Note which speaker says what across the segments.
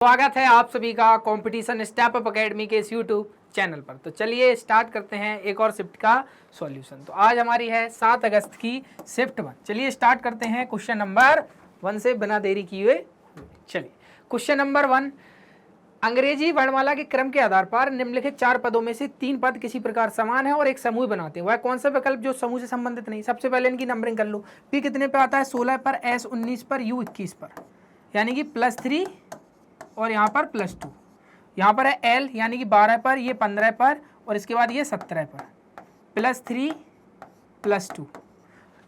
Speaker 1: स्वागत है आप सभी का कंपटीशन स्टेप अप एकेडमी के इस यूट्यूब चैनल पर। तो चलिए स्टार्ट करते हैं एक और शिफ्ट का सॉल्यूशन। तो आज हमारी है 7 अगस्त की शिफ्ट 1। चलिए स्टार्ट करते हैं क्वेश्चन नंबर 1 से बिना देरी किए। चलिए क्वेश्चन नंबर 1, अंग्रेजी वर्णमाला के क्रम के आधार पर निम्नलिखित 4 पदों में से 3 पद किसी प्रकार समान है और एक समूह बनाते हैं। वह कौन सा विकल्प जो समूह से संबंधित नहीं। सबसे पहले इनकी नंबरिंग कर लो। पी कितने पे आता है? 16 पर, एस 19 पर, यू 21 पर, यानी कि +3 और यहाँ पर +2। यहाँ पर है एल यानी कि 12 पर, ये 15 पर और इसके बाद ये 17 पर, +3 +2।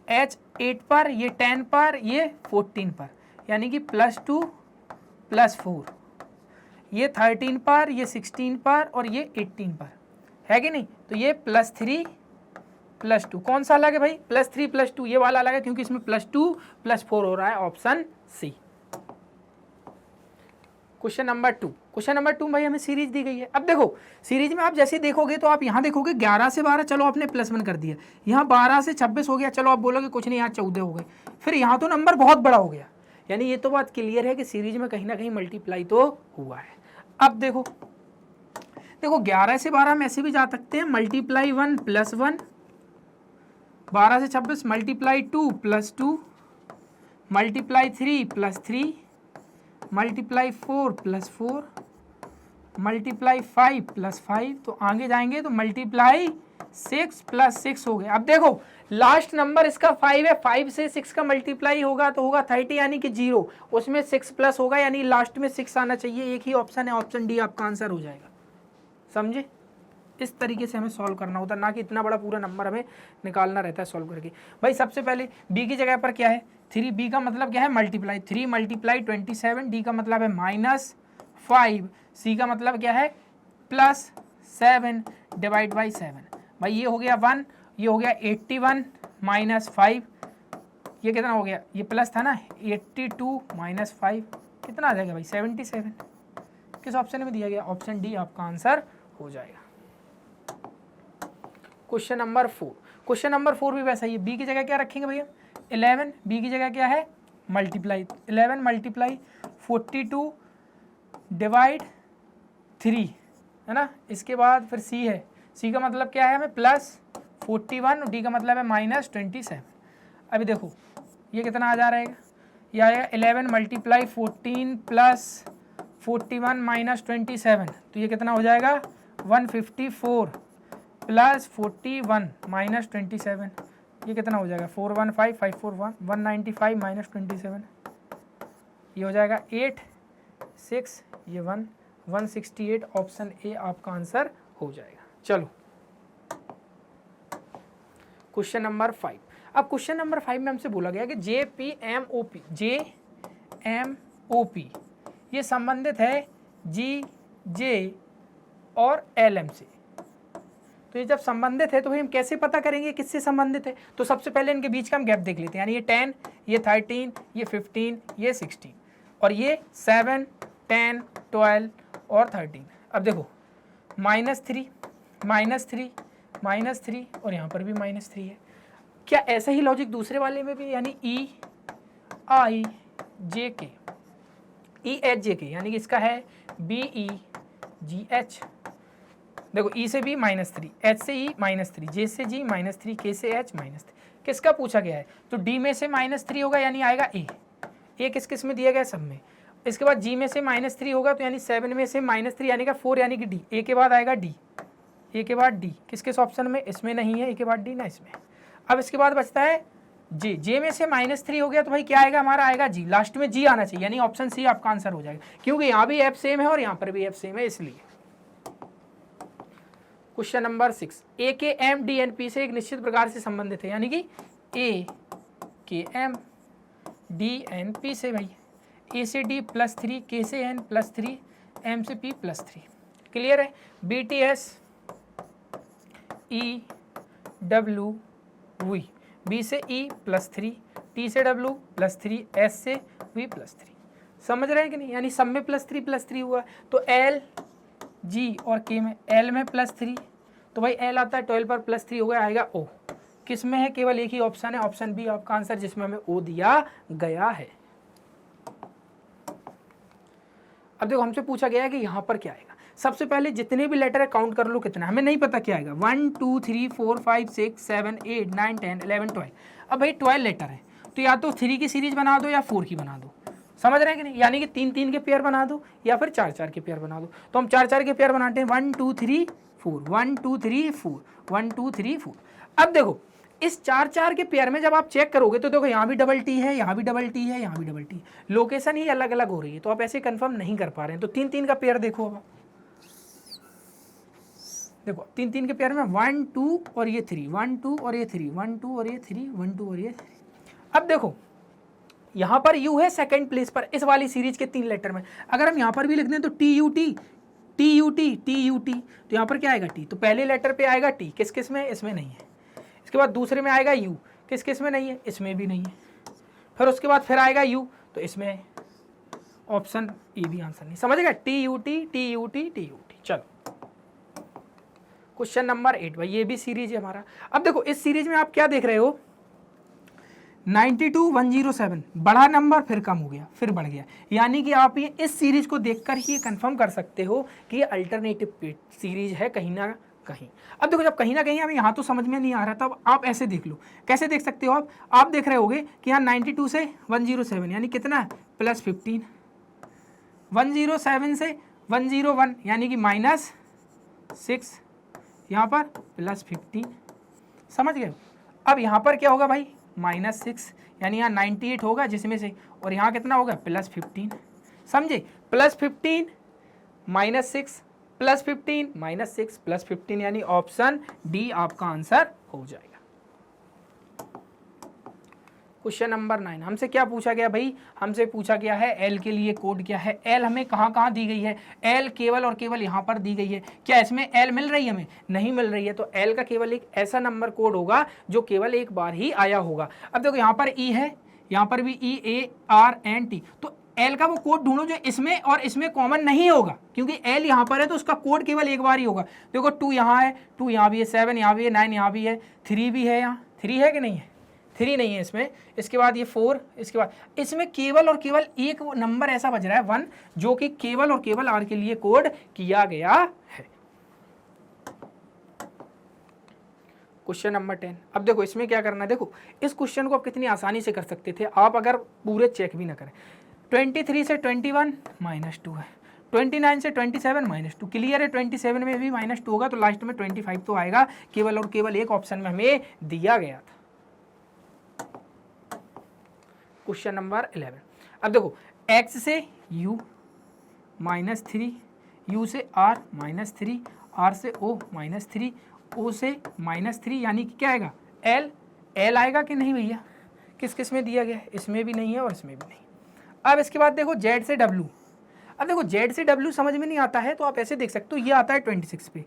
Speaker 1: एच 8 पर, ये 10 पर, ये 14 पर, यानी कि +2 +4। ये 13 पर, ये 16 पर और ये 18 पर, है कि नहीं? तो ये +3 +2 कौन सा अलग है भाई? +3 +2 ये वाला अलग है क्योंकि इसमें +2 +4 हो रहा है, option C. Question number 2। Question number 2 भाई हमें सीरीज दी गई है। अब देखो सीरीज में आप जैसे देखोगे तो आप यहाँ देखोगे 11 से 12, चलो आपने +1 कर दिया। यहाँ 12 से 26 हो गया, चलो आप बोलोगे कुछ नहीं, यहाँ 14 हो गए। फिर यहाँ तो नंबर बहुत बड़ा हो गया, यानी ये तो बात क्लियर है कि सीरीज में कहीं ना कहीं मल्टीप्लाई तो हुआ है। अब देखो 11 से 12 हम ऐसे भी जा सकते हैं, मल्टीप्लाई 1 +1, 12 से 26 मल्टीप्लाई 2 +2, मल्टीप्लाई 3 +3, मल्टीप्लाई 4 +4, मल्टीप्लाई 5 +5, तो आगे जाएंगे तो मल्टीप्लाई 6 +6 हो गए। अब देखो लास्ट नंबर इसका 5 है, 5 से 6 का मल्टीप्लाई होगा तो होगा 30 यानी कि 0, उसमें 6 प्लस होगा यानी लास्ट में 6 आना चाहिए। एक ही ऑप्शन है, ऑप्शन डी आपका आंसर हो जाएगा। समझे? इस तरीके से हमें सॉल्व करना होता है, ना कि इतना बड़ा पूरा नंबर हमें निकालना रहता है सॉल्व करके। भाई सबसे पहले बी की जगह पर क्या है? 3। बी का मतलब क्या है? मल्टीप्लाई। 3 × 27। डी का मतलब है -5। सी का मतलब क्या है? +7 / 7। भाई ये हो गया 1, ये हो गया 81 -5, ये कितना हो गया? ये प्लस था ना, 82 -5 कितना आ जाएगा भाई? 77। किस ऑप्शन में दिया गया? ऑप्शन डी आपका आंसर हो जाएगा। Question number 4। क्वेश्चन नंबर 4 भी वैसा ही है। बी की जगह क्या रखेंगे भैया? 11। बी की जगह क्या है? मल्टीप्लाई। 11 × 42 / 3 है ना। इसके बाद फिर सी है। सी का मतलब क्या है? हमें +41 और डी का मतलब है -27। अभी देखो ये कितना आ जा रहा है? ये आएगा 11 × 14 + 41 - 27, तो ये कितना हो जाएगा? 154 + 41 - 27, ये कितना हो जाएगा? 415 541 195 - 27, ये हो जाएगा 8 6, ये 1 168। ऑप्शन ए आपका आंसर हो जाएगा। चलो क्वेश्चन नंबर 5। अब क्वेश्चन नंबर 5 में हमसे बोला गया कि JPMOP ये संबंधित है GJ और LM से। तो ये जब संबंधित है तो भाई हम कैसे पता करेंगे किससे संबंधित है? तो सबसे पहले इनके बीच का हम गैप देख लेते हैं, यानी ये 10, ये 13, ये 15, ये 16 और ये 7 10 12 और 13। अब देखो -3 -3 और यहाँ पर भी -3 है। क्या ऐसा ही लॉजिक दूसरे वाले में भी? यानी EIJK यानी कि इसका है BEGH। देखो E से B -3, H से E -3, J से G -3, K से H -3। किसका पूछा गया है? तो D में से -3 होगा यानी आएगा A। किस किस में दिया गया? सब में। इसके बाद G में से -3 होगा तो यानी 7 में से -3 यानी का 4 यानी कि D। A के बाद आएगा D, A के बाद D। किस किस ऑप्शन में? इसमें नहीं है A के बाद D, ना इसमें। अब इसके बाद बचता है J में से -3 हो गया तो भाई क्या आएगा? हमारा आएगा G। लास्ट में G आना चाहिए, यानी ऑप्शन सी आपका आंसर हो जाएगा, क्योंकि यहाँ भी F सेम है और यहाँ पर भी F सेम है, इसलिए। Question number 6। AKM DNP से एक निश्चित प्रकार से संबंधित है, यानी कि AKM DNP से भाई A से D +3, K से N +3, M से P +3। क्लियर है? BTS EWV, B से E +3, T से W +3, S से V +3। समझ रहे हैं कि नहीं? यानी सब में +3 हुआ। तो L G और K में, L में +3 तो भाई L आता है 12 पर +3 हो गया, आएगा O। किस में है? केवल एक ही ऑप्शन है, ऑप्शन बी आपका आंसर, जिसमें हमें O दिया गया है। अब देखो हमसे पूछा गया है कि यहाँ पर क्या आएगा। सबसे पहले जितने भी लेटर है काउंट कर लो कितना, हमें नहीं पता क्या आएगा। 1 2 3 4 5 6 7 8 9 10 11 12। अब भाई 12 लेटर है तो या तो 3 की सीरीज बना दो या 4 की बना दो, समझ रहे हैं कि नहीं, यानी कि 3 3 के पेयर बना दो या फिर 4 4 के पेयर बना दो। तो हम 4 4 के पेयर बनाते हैं 1 2 3 4 1 2 3 4 1 2 3 4। अब देखो इस 4 4 के पेयर में जब आप चेक करोगे तो देखो यहाँ भी डबल टी है, यहाँ भी डबल टी है, यहाँ भी डबल टी, लोकेशन ही अलग अलग हो रही है, तो आप ऐसे कंफर्म नहीं कर पा रहे हैं। तो 3 3 का पेयर देखो, अब देखो 3 3 के पेयर में 1 2 और ये 3, 1 2 और ये 3, 1 2 और ये 3, 1 2 और ये 3। अब देखो यहाँ पर यू है सेकंड प्लेस पर इस वाली सीरीज के 3 लेटर में। अगर हम यहाँ पर भी लिख दें तो T U T T U T T U T, तो यहाँ पर क्या आएगा टी, तो पहले लेटर पे आएगा टी, किस किस में, इसमें नहीं है। इसके बाद दूसरे में आएगा यू, किस किस में नहीं है, इसमें भी नहीं है। फिर उसके बाद फिर आएगा यू, तो इसमें ऑप्शन ए भी आंसर नहीं, समझ गए, T U T T U T T U T. चलो क्वेश्चन नंबर 8 भाई, ये भी सीरीज है हमारा। अब देखो इस सीरीज में आप क्या देख रहे हो, 92 107 बढ़ा नंबर फिर कम हो गया फिर बढ़ गया, यानी कि आप ये इस सीरीज को देखकर ही कंफर्म कर सकते हो कि ये अल्टरनेटिव सीरीज है कहीं ना कहीं। अब देखो जब कहीं ना कहीं हमें यहाँ तो समझ में नहीं आ रहा, तब आप ऐसे देख लो, कैसे देख सकते हो आप देख रहे होगे कि यहाँ 92 से 107 यानी कितना है +15, 107 से 101 यानी कि -6, यहाँ पर +15, समझ गए। अब यहाँ पर क्या होगा भाई -6 यानी यहाँ 98 होगा जिसमें से, और यहाँ कितना होगा +15, समझे, +15 -6 +15 -6 +15 यानी ऑप्शन डी आपका आंसर हो जाएगा। क्वेश्चन नंबर 9 हमसे क्या पूछा गया भाई, हमसे पूछा गया है एल के लिए कोड क्या है। एल हमें कहाँ कहाँ दी गई है, एल केवल और केवल यहाँ पर दी गई है। क्या इसमें एल मिल रही है, हमें नहीं मिल रही है, तो एल का केवल एक ऐसा नंबर कोड होगा जो केवल एक बार ही आया होगा। अब देखो यहाँ पर ई है, यहाँ पर भी ई ए आर एन टी, तो एल का वो कोड ढूंढो जो इसमें और इसमें कॉमन नहीं होगा, क्योंकि एल यहाँ पर है तो उसका कोड केवल एक बार ही होगा। देखो 2 यहाँ है, 2 यहाँ भी है, 7 यहाँ भी है, 9 यहाँ भी है, 3 भी है, यहाँ 3 है कि नहीं है, 3 नहीं है इसमें। इसके बाद ये 4, इसके बाद इसमें केवल और केवल एक नंबर ऐसा बज रहा है 1 जो कि केवल और केवल आर के लिए कोड किया गया है। क्वेश्चन नंबर 10 अब देखो इसमें क्या करना है, देखो इस क्वेश्चन को आप कितनी आसानी से कर सकते थे आप अगर पूरे चेक भी ना करें। 23 से 21 -2 है, 29 से 27 -2 क्लियर है, 27 में भी -2 होगा तो लास्ट में 25 तो आएगा, केवल और केवल एक ऑप्शन में हमें दिया गया था। क्वेश्चन नंबर 11 अब देखो x से u -3, u से r -3, r से o -3, o से -3 यानी कि क्या आएगा l, l आएगा कि नहीं भैया, किस किस में दिया गया है, इसमें भी नहीं है और इसमें भी नहीं। अब इसके बाद देखो z से w, अब देखो z से w समझ में नहीं आता है तो आप ऐसे देख सकते हो, ये आता है 26 पे,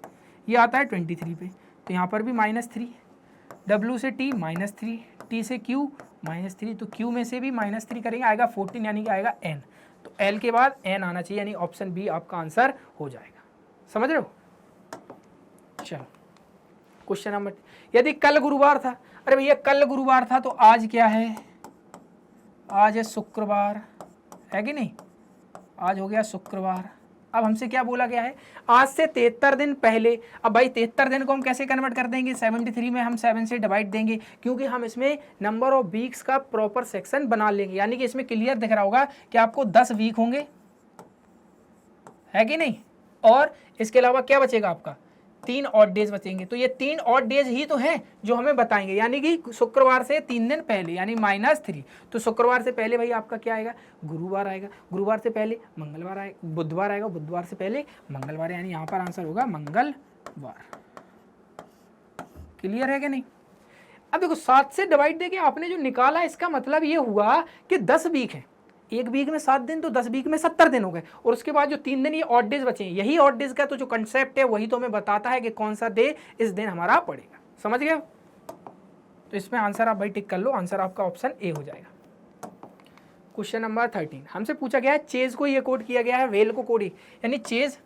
Speaker 1: ये आता है 23 पे, तो यहाँ पर भी -3, w से t -3, t से q -3, तो q में से भी -3 करेंगे आएगा 14 यानी कि आएगा n, तो l के बाद n आना चाहिए यानी ऑप्शन बी आपका आंसर हो जाएगा, समझ रहे हो। चलो क्वेश्चन नंबर, यदि कल गुरुवार था, अरे भैया कल गुरुवार था तो आज क्या है, आज है शुक्रवार, है कि नहीं, आज हो गया शुक्रवार। अब हमसे क्या बोला गया है, आज से 73 दिन पहले। अब भाई 73 दिन को हम कैसे कन्वर्ट कर देंगे, 73 में हम 7 से डिवाइड देंगे, क्योंकि हम इसमें नंबर ऑफ वीक्स का प्रॉपर सेक्शन बना लेंगे, यानी कि इसमें क्लियर दिख रहा होगा कि आपको 10 वीक होंगे, है कि नहीं, और इसके अलावा क्या बचेगा आपका 3 ऑड डेज बचेंगे, तो ये 3 ऑड डेज ही तो हैं जो हमें बताएंगे, यानी कि शुक्रवार से 3 दिन पहले यानी -3, तो शुक्रवार से पहले भाई आपका क्या आएगा गुरुवार आएगा, गुरुवार से पहले मंगलवार आएगा, बुधवार आएगा, बुधवार से पहले मंगलवार, यानी यहाँ पर आंसर होगा मंगलवार। क्लियर है कि नहीं। अब देखो 7 से डिवाइड देके आपने जो निकाला इसका मतलब ये हुआ कि 10 वीक है, एक वीक में 7 दिन तो 10 वीक में 70 दिन हो गए, और उसके बाद जो 3 दिन ये ऑड डेज बचे हैं, यही ऑड डेज का तो जो कंसेप्ट है वही तो हमें बताता है कि कौन सा डे इस दिन हमारा पड़ेगा, समझ गए। तो इसमें आंसर आप भाई टिक कर लो, आंसर आपका ऑप्शन ए हो जाएगा। क्वेश्चन नंबर 13 हमसे पूछा गया है चेज को ये कोड किया गया है, वेल को कोड, यानी चेज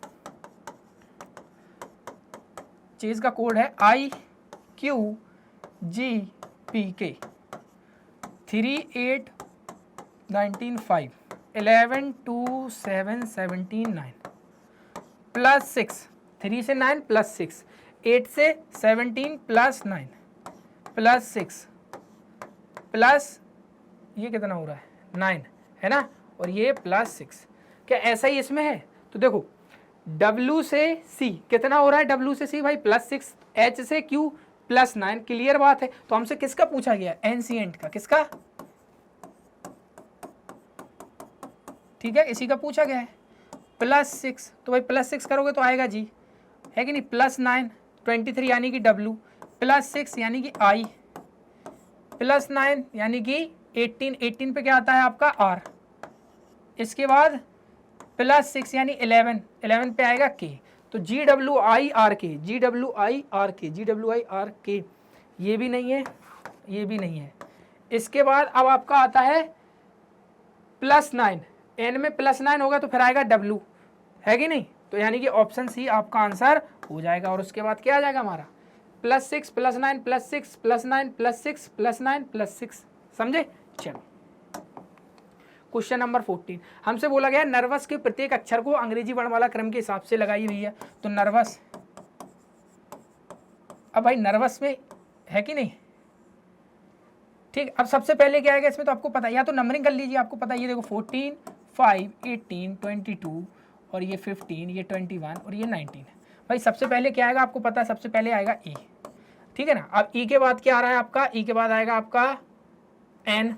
Speaker 1: का कोड है IQGPK 38995 11 2 7 17 9 प्लस 6, 3 से 9 प्लस 6, 8 से 17 प्लस 9 प्लस 6 प्लस ये कितना हो रहा है 9 है ना, और ये प्लस 6। क्या ऐसा ही इसमें है? तो देखो W से C कितना हो रहा है, W से C भाई प्लस 6, H से Q प्लस 9, क्लियर बात है। तो हमसे किसका पूछा गया? एनसीएंट का। किसका? ठीक है, इसी का पूछा गया है, प्लस 6। तो भाई प्लस 6 करोगे तो आएगा G, है कि नहीं, प्लस 9 23 यानी कि W, प्लस 6 यानी कि I, प्लस 9 यानी कि 18, 18 पे क्या आता है आपका R, इसके बाद प्लस 6 यानी 11, 11 पे आएगा K। तो GWIRK, GWIRK, GWIRK, ये भी नहीं है, ये भी नहीं है। इसके बाद अब आपका आता है प्लस 9, N में प्लस 9 होगा तो फिर आएगा W, है कि नहीं। तो यानी कि ऑप्शन सी आपका आंसर हो जाएगा। और उसके बाद क्या आ जाएगा हमारा, plus 6 plus 9 plus 6 plus 9 plus 6 plus 9 plus 6, समझे। चलो क्वेश्चन नंबर 14, हमसे बोला गया नर्वस के प्रत्येक अक्षर को अंग्रेजी वर्णमाला क्रम के हिसाब से लगाई हुई है। तो नर्वस, अब भाई नर्वस में है कि नहीं, ठीक। अब सबसे पहले क्या आएगा इसमें, तो आपको पता है, या तो नंबरिंग कर लीजिए, आपको पता है, ये देखो 14 5 18 22 और ये 15, ये 21 और ये 19। भाई सबसे पहले क्या आएगा आपको पता है, सबसे पहले आएगा ई, ठीक है ना। अब ई के बाद क्या आ रहा है आपका, ई के बाद आएगा आपका एन,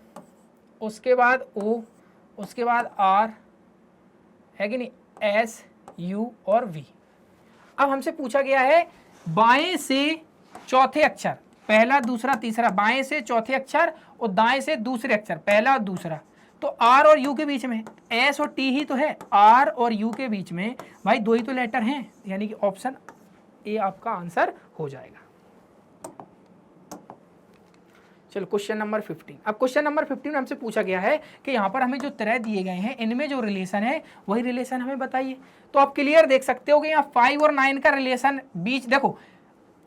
Speaker 1: उसके बाद ओ, उसके बाद आर, है कि नहीं, एस, यू और वी। अब हमसे पूछा गया है बाएं से चौथे अक्षर, पहला दूसरा तीसरा, बाएं से चौथे अक्षर और दाएं से दूसरे अक्षर, पहला और दूसरा। तो आर और यू के बीच में, एस और टी ही तो है, आर और यू के बीच में भाई दो ही तो लेटर हैं, यानी कि ऑप्शन ए आपका आंसर हो जाएगा। चलो क्वेश्चन नंबर 15। अब क्वेश्चन नंबर 15 में हमसे पूछा गया है कि यहाँ पर हमें जो तरह दिए गए हैं इनमें जो रिलेशन है वही रिलेशन हमें बताइए। तो आप क्लियर देख सकते हो कि यहाँ 5 और 9 का रिलेशन, बीच देखो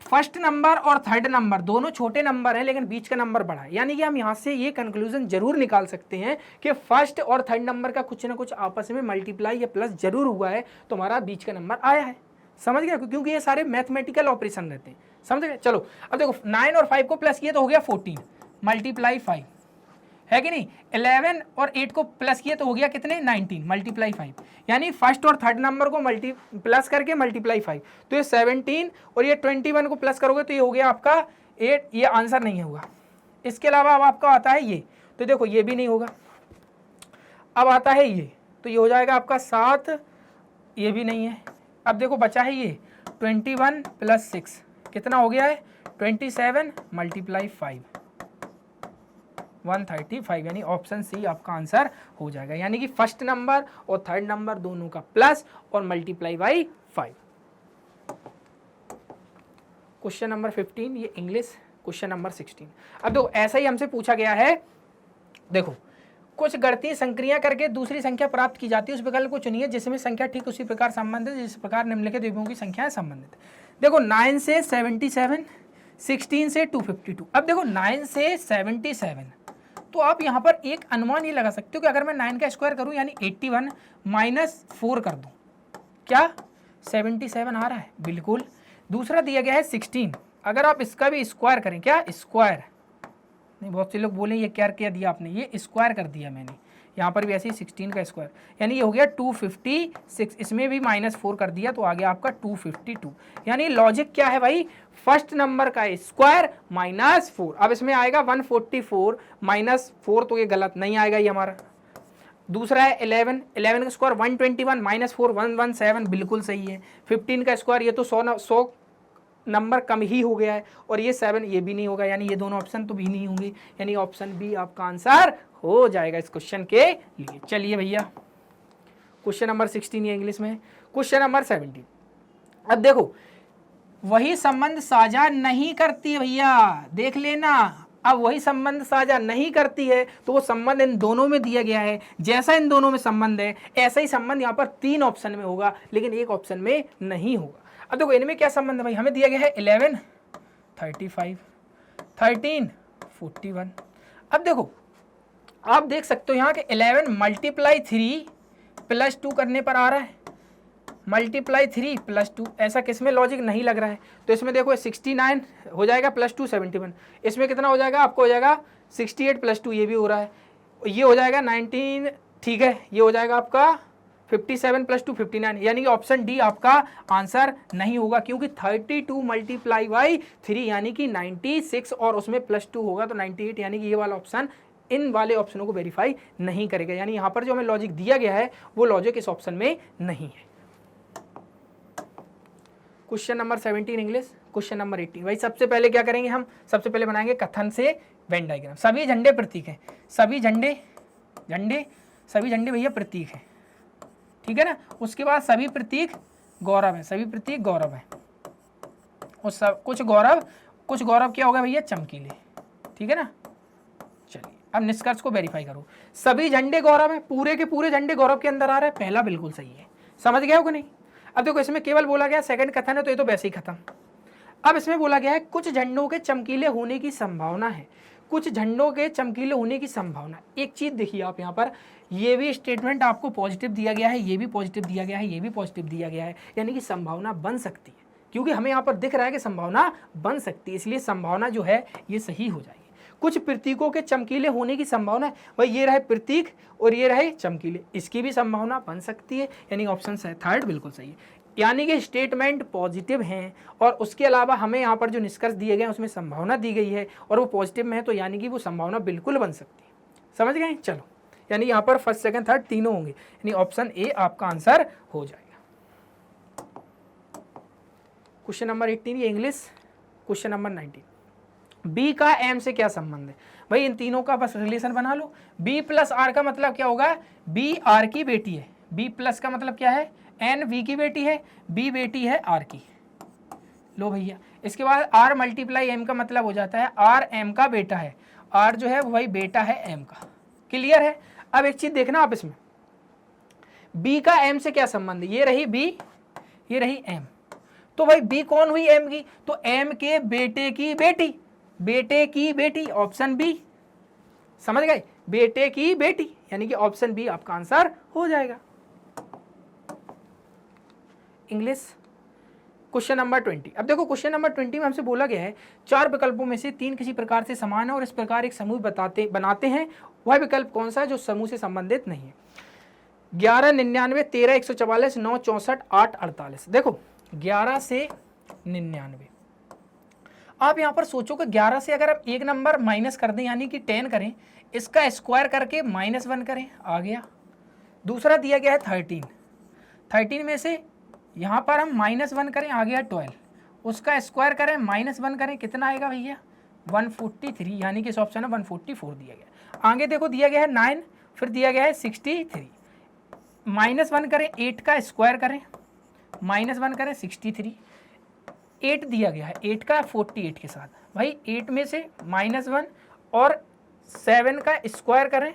Speaker 1: फर्स्ट नंबर और थर्ड नंबर दोनों छोटे नंबर हैं लेकिन बीच का नंबर बड़ा है, यानी कि हम यहाँ से ये कंक्लूजन जरूर निकाल सकते हैं कि फर्स्ट और थर्ड नंबर का कुछ ना कुछ आपस में मल्टीप्लाई या प्लस जरूर हुआ है, तो हमारा बीच का नंबर आया है। समझ गए, क्योंकि ये सारे मैथमेटिकल ऑपरेशन रहते हैं, समझ गए। चलो अब देखो 9 और 5 को प्लस किए तो हो गया 14 मल्टीप्लाई 5, है कि नहीं। 11 और 8 को प्लस किए तो हो गया कितने, 19 मल्टीप्लाई 5, यानी फर्स्ट और थर्ड नंबर को प्लस करके मल्टीप्लाई 5, तो ये 17 और ये 21 को प्लस करोगे तो ये हो गया आपका 8, ये आंसर नहीं होगा। इसके अलावा अब आपका आता है ये, तो देखो ये भी नहीं होगा। अब आता है ये, तो ये हो जाएगा आपका 7, ये भी नहीं है। अब देखो बचा है ये 21 प्लस 6 कितना हो गया है, 27 मल्टीप्लाई 5 135, यानी ऑप्शन सी आपका आंसर हो जाएगा। यानी कि फर्स्ट नंबर और थर्ड नंबर दोनों का प्लस और मल्टीप्लाई बाई 5। क्वेश्चन नंबर 15 ये इंग्लिश। क्वेश्चन नंबर 16, अब देखो ऐसा ही हमसे पूछा गया है, देखो कुछ गणितीय संक्रिया करके दूसरी संख्या प्राप्त की जाती है, उस विकल्प को चुनिए जिसमें संख्या ठीक उसी प्रकार संबंधित जिस प्रकार निम्नलिखित विभवों की संख्याएं संबंधित। देखो 9 से 77, 16 से 252। अब देखो 9 से 77, तो आप यहाँ पर एक अनुमान ये लगा सकते हो कि अगर मैं 9 का स्क्वायर करूँ यानी 81 माइनस 4 कर दूँ, क्या 77 आ रहा है, बिल्कुल। दूसरा दिया गया है 16, अगर आप इसका भी स्क्वायर करें, क्या स्क्वायर नहीं, बहुत से लोग बोले ये क्या दिया आपने, ये स्क्वायर कर दिया मैंने, यहाँ पर भी ऐसे ही 16 का स्क्वायर, यानी ये हो गया 256, इसमें भी -4 कर दिया तो आ गया आपका 252। यानी लॉजिक क्या है भाई, फर्स्ट नंबर का स्क्वायर -4। अब इसमें आएगा 144 -4, तो ये गलत नहीं आएगा ये हमारा। दूसरा है 11 का स्क्वायर 121 -4 117, बिल्कुल सही है। 15 का स्क्वायर ये तो 100 नंबर कम ही हो गया है, और ये 7 ये भी नहीं होगा, यानी ये दोनों ऑप्शन तो भी नहीं होंगे, यानी ऑप्शन बी आपका आंसर हो जाएगा इस क्वेश्चन के लिए। चलिए भैया क्वेश्चन नंबर 16 ये इंग्लिश में। क्वेश्चन नंबर 17, अब देखो वही संबंध साझा नहीं करती है भैया, देख लेना। अब वही संबंध साझा नहीं करती है तो वो संबंध इन दोनों में दिया गया है, जैसा इन दोनों में संबंध है ऐसा ही संबंध यहाँ पर 3 ऑप्शन में होगा, लेकिन एक ऑप्शन में नहीं होगा। अब देखो इनमें क्या संबंध है भाई, हमें दिया गया है 11 35, 13 41। अब देखो आप देख सकते हो यहाँ के 11 मल्टीप्लाई 3 प्लस 2 करने पर आ रहा है, मल्टीप्लाई 3 प्लस 2, ऐसा किसमें लॉजिक नहीं लग रहा है। तो इसमें देखो 69 हो जाएगा प्लस 2 71, इसमें कितना हो जाएगा आपको, हो जाएगा 68 प्लस 2, ये भी हो रहा है, ये हो जाएगा 19, ठीक है, ये हो जाएगा आपका 57 प्लस 2 59, यानी कि ऑप्शन डी आपका आंसर नहीं होगा, क्योंकि 32 मल्टीप्लाई बाई 3 यानी कि 96 और उसमें प्लस 2 होगा तो 98, यानी कि ये वाला ऑप्शन इन वाले ऑप्शनों को वेरीफाई नहीं करेगा। यानी यहाँ पर जो हमें लॉजिक दिया गया है वो लॉजिक इस ऑप्शन में नहीं है। Question number 17 English, question number 18। भाई सबसे पहले क्या करेंगे हम, सबसे पहले बनाएंगे कथन से वेन डायग्राम। सभी झंडे प्रतीक हैं, सभी झंडे भैया प्रतीक हैं, ठीक है ना। उसके बाद सभी प्रतीक गौरव है, सभी प्रतीक गौरव है, और सब कुछ गौरव क्या होगा भैया, चमकीले, ठीक है ना। चलिए अब निष्कर्ष को वेरीफाई करो। सभी झंडे गौरव है, पूरे के पूरे झंडे गौरव के अंदर आ रहे हैं, पहला बिल्कुल सही है, समझ गए हो कि नहीं। अब देखो इसमें केवल बोला गया सेकंड कथन है, तो ये तो वैसे ही खत्म। अब इसमें बोला गया है कुछ झंडों के चमकीले होने की संभावना है, कुछ झंडों के चमकीले होने की संभावना। एक चीज देखिए आप यहाँ पर, ये भी स्टेटमेंट आपको पॉजिटिव दिया गया है, ये भी पॉजिटिव दिया गया है, ये भी पॉजिटिव दिया गया है, यानी कि संभावना बन सकती है, क्योंकि हमें यहाँ पर दिख रहा है कि संभावना बन सकती है, इसलिए संभावना जो है ये सही हो जाएगी। कुछ प्रतीकों के चमकीले होने की संभावना है, भाई ये रहे प्रतीक और ये रहे चमकीले, इसकी भी संभावना बन सकती है, यानी ऑप्शन थर्ड बिल्कुल सही है। यानी कि स्टेटमेंट पॉजिटिव हैं और उसके अलावा हमें यहाँ पर जो निष्कर्ष दिए गए हैं उसमें संभावना दी गई है और वो पॉजिटिव में है, तो यानी कि वो संभावना बिल्कुल बन सकती है, समझ गए। चलो यानी यहाँ पर फर्स्ट सेकंड थर्ड तीनों होंगे, यानी ऑप्शन ए आपका आंसर हो जाएगा। क्वेश्चन नंबर 18 ये इंग्लिश। क्वेश्चन नंबर 19, बी का एम से क्या संबंध है। भाई इन तीनों का बस रिलेशन बना लो। बी प्लस आर का मतलब क्या होगा, बी आर की बेटी है, बी प्लस का मतलब क्या है, एन वी की बेटी है, बी बेटी है आर की, लो भैया। इसके बाद आर मल्टीप्लाई एम का मतलब हो जाता है आर एम का बेटा है, आर जो है वो भाई बेटा है एम का, क्लियर है। अब एक चीज देखना आप इसमें, बी का एम से क्या संबंध है, ये रही बी ये रही एम, तो भाई बी कौन हुई एम की, तो एम के बेटे की बेटी, बेटे की बेटी, ऑप्शन बी, समझ गए, बेटे की बेटी, यानी कि ऑप्शन बी आपका आंसर हो जाएगा। English question number 20। अब देखो क्वेश्चन नंबर 20 में हमसे बोला गया है 4 विकल्पों में से 3 किसी प्रकार से समान है और इस प्रकार एक समूह बनाते हैं, वह विकल्प कौन सा है जो समूह से संबंधित नहीं है। 11 99 13 144 9 64 8 48। देखो 11 से 99, आप यहाँ पर सोचो कि 11 से अगर आप एक नंबर माइनस कर दें यानी कि 10 करें, इसका स्क्वायर करके -1 करें, आ गया। दूसरा दिया गया है 13 में से यहाँ पर हम -1 करें, आ गया 12, उसका स्क्वायर करें -1 करें, कितना आएगा भैया 143, यानी कि इस ऑप्शन है 144 दिया गया। आगे देखो दिया गया है 9, फिर दिया गया है 63, -1 करें, 8 का स्क्वायर करें, -1 करें 63, 8 दिया गया है, 8 का 48 के साथ, भाई 8 में से -1 और 7 का स्क्वायर करें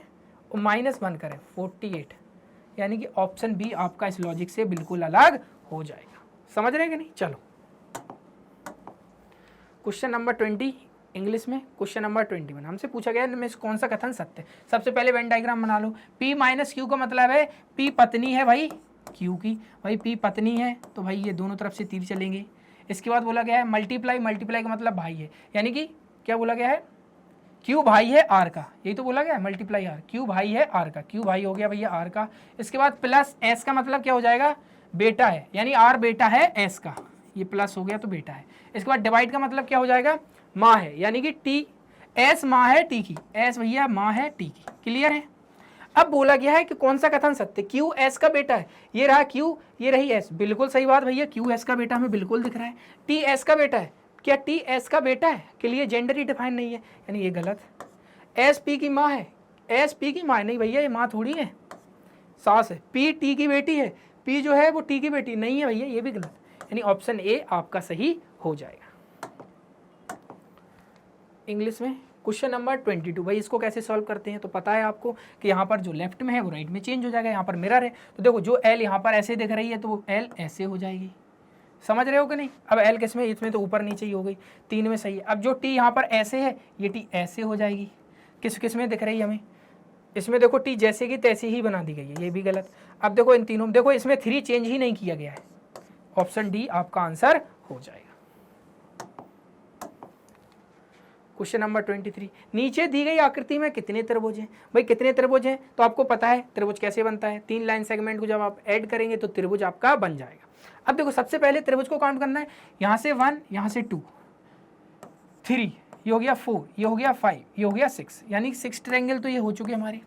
Speaker 1: और -1 करें 48, यानी कि ऑप्शन बी आपका इस लॉजिक से बिल्कुल अलग हो जाएगा, समझ रहे हैं कि नहीं। चलो क्वेश्चन नंबर 20 इंग्लिश में। क्वेश्चन नंबर 21 हमसे पूछा गया इनमें से कौन सा कथन सत्य है। सबसे पहले वेन डायग्राम बना लो। P माइनस क्यू का मतलब है P पत्नी है भाई क्यू की, भाई P पत्नी है तो भाई ये दोनों तरफ से तीर चलेंगे। इसके बाद बोला गया है मल्टीप्लाई, मल्टीप्लाई का मतलब भाई है, यानी कि क्या बोला गया है, क्यू भाई है आर का, यही तो बोला गया है मल्टीप्लाई आर, क्यू भाई है आर का, क्यू भाई हो गया भैया आर का। इसके बाद प्लस एस का मतलब क्या हो जाएगा, बेटा है, यानी आर बेटा है एस का, ये प्लस हो गया तो बेटा है। इसके बाद डिवाइड का मतलब क्या हो जाएगा, माँ है, यानी कि टी, एस माँ है टी की, एस भैया माँ है टी की, क्लियर है। अब बोला गया है कि कौन सा कथन सत्य, क्यू एस का बेटा है, ये रहा क्यू ये रही एस, बिल्कुल सही बात भैया, क्यू एस का बेटा हमें बिल्कुल दिख रहा है। टी एस का बेटा है, क्या टी एस का बेटा है के लिए जेंडर ही डिफाइन नहीं है, यानी ये गलत। एस पी की माँ है, एस पी की माँ नहीं भैया, ये माँ थोड़ी है, सास है। पी टी की बेटी है, पी जो है वो टी की बेटी नहीं है भैया, ये भी गलत, यानी ऑप्शन ए आपका सही हो जाएगा। इंग्लिश में क्वेश्चन नंबर 22, भाई इसको कैसे सॉल्व करते हैं, तो पता है आपको कि यहाँ पर जो लेफ्ट में है वो राइट में चेंज हो जाएगा, यहाँ पर मिरर है, तो देखो जो एल यहाँ पर ऐसे दिख रही है तो वो एल ऐसे हो जाएगी, समझ रहे हो कि नहीं। अब एल किस में, इसमें तो ऊपर नीचे ही हो गई, 3 में सही है। अब जो टी यहाँ पर ऐसे है ये टी ऐसे हो जाएगी, किस किस में दिख रही है हमें, इसमें देखो टी जैसे की तैसी ही बना दी गई है, ये भी गलत। अब देखो इन तीनों में देखो इसमें 3 चेंज ही नहीं किया गया है, ऑप्शन डी आपका आंसर हो जाएगा। क्वेश्चन नंबर 23, नीचे दी गई आकृति में कितने त्रिभुज हैं? भाई कितने त्रिभुज हैं तो आपको पता है त्रिभुज कैसे बनता है, 3 लाइन सेगमेंट को जब आप ऐड करेंगे तो त्रिभुज आपका बन जाएगा। अब देखो सबसे पहले त्रिभुज को काउंट करना है, यहाँ से 1, यहाँ से 2, 3, ये हो गया 4, ये हो गया 5, ये हो गया 6, यानी 6 ट्रायंगल तो ये हो चुके हमारे।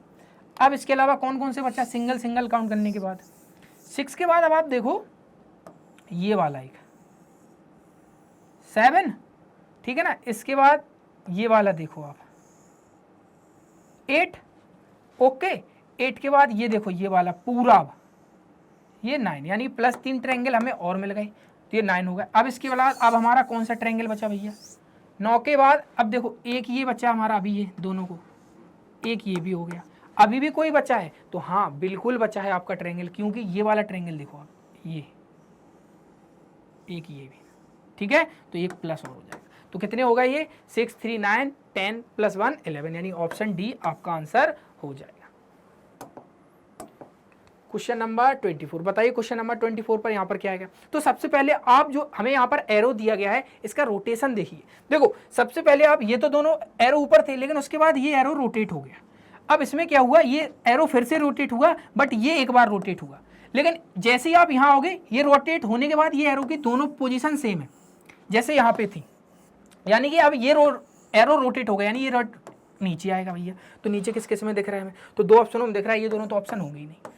Speaker 1: अब इसके अलावा कौन कौन से बचा सिंगल सिंगल काउंट करने के बाद? 6 के बाद अब आप देखो ये वाला एक 7, ठीक है ना, इसके बाद ये वाला देखो आप 8, ओके, 8 के बाद ये देखो ये वाला पूरा ये 9, यानी प्लस 3 ट्रायंगल हमें और मिल गए तो ये 9 हो गया। अब इसके बाद अब हमारा कौन सा ट्रायंगल बचा भैया? 9 के बाद अब देखो एक ये बचा हमारा, अभी ये दोनों को, एक ये भी हो गया, अभी भी कोई बचा है तो हाँ बिल्कुल बचा है आपका ट्रायंगल, क्योंकि ये वाला ट्रायंगल देखो आप, ये एक ये भी, ठीक है, तो एक प्लस और हो जाएगा। तो कितने होगा ये? 6, 3, 9, 10 + 1 11, यानी ऑप्शन डी आपका आंसर हो जाएगा। क्वेश्चन नंबर 24 बताइए, क्वेश्चन नंबर 24 पर यहाँ पर क्या है? तो सबसे पहले आप जो हमें यहाँ पर एरो दिया गया है इसका रोटेशन देखिए। देखो सबसे पहले आप ये तो दोनों एरो ऊपर थे, लेकिन उसके बाद ये एरो रोटेट हो गया। अब इसमें क्या हुआ, ये एरो फिर से रोटेट हुआ, बट ये एक बार रोटेट हुआ, लेकिन जैसे ही आप यहाँ आओगे ये रोटेट होने के बाद ये एरो की दोनों पोजीशन सेम है जैसे यहाँ पे थी, यानी कि अब ये एरो रोटेट हो गया, यानी ये नीचे आएगा भैया। तो नीचे किस किस में दिख रहा है हमें? तो 2 ऑप्शनों में दिख रहा है, ये दोनों तो ऑप्शन होंगे ही नहीं।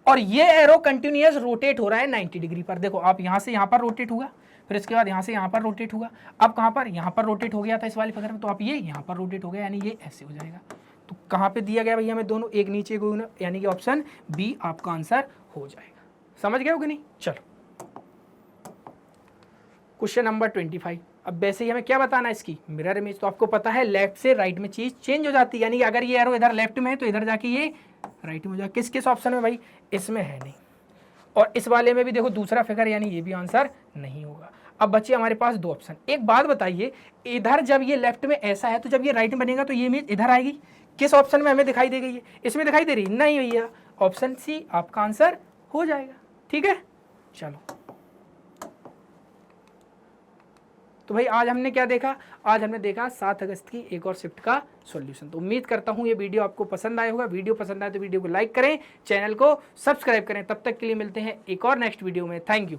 Speaker 1: और ये एरो कंटिन्यूअस रोटेट हो रहा है 90 डिग्री पर। देखो आप यहाँ से यहाँ पर रोटेट हुआ, फिर इसके बाद यहाँ से यहाँ पर रोटेट हुआ, अब कहाँ पर? यहाँ पर रोटेट हो गया था इस वाली फिगर में, तो आप ये यहाँ पर रोटेट हो गया, यानी ये ऐसे हो जाएगा। तो कहाँ पे दिया गया भैया हमें दोनों, एक नीचे एक ऊपर, यानी कि ऑप्शन बी आपका आंसर हो जाएगा। समझ गए हो कि नहीं? चलो क्वेश्चन नंबर 25। अब वैसे ही हमें क्या बताना है इसकी मिरर इमेज। तो आपको पता है लेफ्ट से राइट में चीज चेंज हो जाती है, यानी कि अगर ये एरो इधर लेफ्ट में है तो इधर जाके ये राइट में हो जाएगा। किस किस ऑप्शन में भाई? इसमें है नहीं, और इस वाले में भी देखो दूसरा फिगर, यानी ये भी आंसर नहीं होगा। अब बच्चे हमारे पास 2 ऑप्शन। एक बात बताइए, इधर जब ये लेफ्ट में ऐसा है तो जब ये राइट में बनेगा तो ये इमेज इधर आएगी। किस ऑप्शन में हमें दिखाई दे गई है? इसमें दिखाई दे रही है? नहीं भैया, ऑप्शन सी आपका आंसर हो जाएगा। ठीक है, चलो तो भाई आज हमने क्या देखा? आज हमने देखा 7 अगस्त की एक और शिफ्ट का सॉल्यूशन। तो उम्मीद करता हूँ ये वीडियो आपको पसंद आया होगा। वीडियो पसंद आए तो वीडियो को लाइक करें, चैनल को सब्सक्राइब करें। तब तक के लिए मिलते हैं एक और नेक्स्ट वीडियो में। Thank you.